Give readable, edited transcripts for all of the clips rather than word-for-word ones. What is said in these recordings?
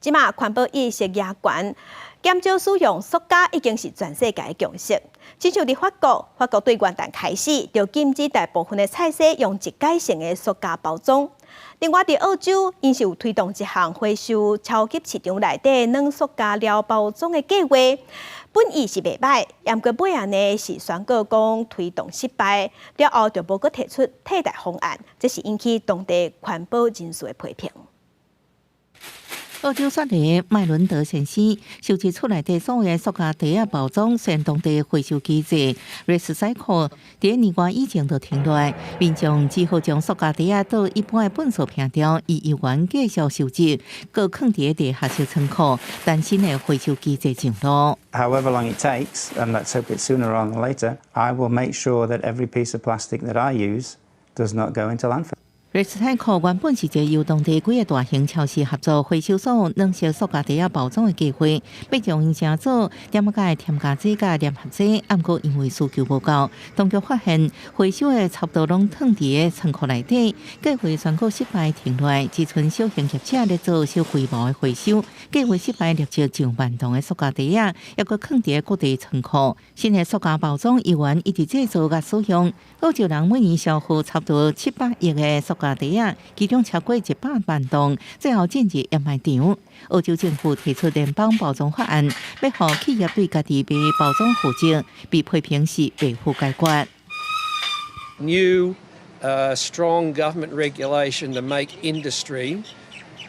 即马环保意识也悬，减少使用塑胶已经是全世界的共识。亲像伫法国对元旦开始就禁止大部分的菜色用一改性的塑胶包装。另外，伫澳洲，因是有推动一项回收超级市场内底软塑胶料包装的计划，本意是袂歹，不过尾仔呢是宣告讲推动失败，了后就无阁提出替代方案，这是引起当地环保人士的批评。澳洲雪梨麦伦德先生收集出来的所有的塑胶袋啊包装，先当地回收机制 Recycle 伫年外以前就停落来，民众只好将塑胶袋啊倒一般的粪扫瓶中，以油源继续收集，搁放伫地下小仓库，等新的回收机制上路。However long it takes, and let's hope it's sooner rather than later, I will make sure that every piece of plastic that I use does not go into landfill. Recycle 原本是一个由当地几个大型超市合作回收所有软式塑胶袋包装的计划，要将因成做点解添加剂甲粘合剂，不过因为需求不够，当局发现回收的差不多拢放伫个仓库内底，计划宣告失败停落来，只剩小型业者咧做小规模的回收。计划失败，立即上万吨的塑胶袋啊，抑搁放伫各地仓库。新的塑胶包装依然一直制造甲使用。澳洲人每年消费差不多700亿的塑胶袋啊，其中超过100万吨，最后进入掩埋场。澳洲政府提出联邦包装法案，要让企业对家己卖包装负责，被批评是未负解决。New, strong government regulation to make industry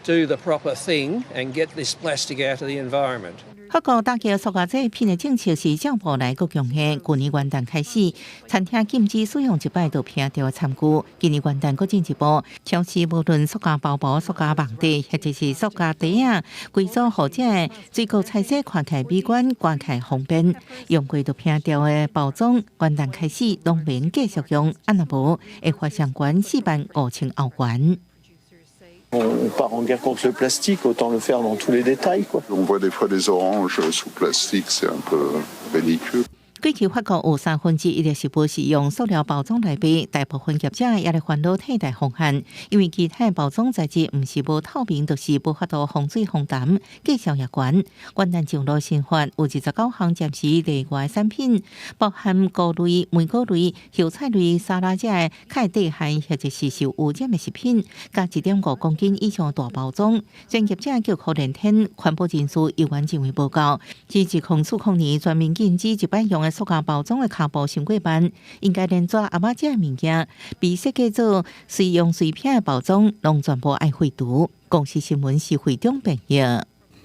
do the proper thing and get this plastic out of the environment. 法国打击塑胶制品的政策是政府内阁强行。去年元旦开始，餐厅禁止使用一摆就偏掉的餐具。今年元旦阁进一步，超市无论塑胶包包、塑胶网袋，或者是塑胶袋啊，规组或者水果菜色看起来美观、看起来方便，用过就偏掉的包装，元旦开始拢免继续用，若无会罚上悬45000澳元。On part en guerre contre le plastique, autant le faire dans tous les détails, quoi. On voit des fois des oranges sous plastique, c'est un peu ridicule. 过去法国有1/3的食物是用塑料包装来卖，大部分业者也来烦恼替代方案，因为其他包装材质毋是无透明，就是无法度防水防弹，价销也悬。元旦上路新法有29项暂时例外产品，包含菇类、梅果类、叶菜类、沙拉者的钙地含或者是受污染的食品，加1.5公斤以上大包装。专业者叫苦连天，环保人士依然认为无够。自2040年全面禁止一摆用的塑胶包装的卡布上过班，应该连做阿妈食的物件，比设计做随用随片的包装，拢全部爱废除。公司新闻是会中朋友。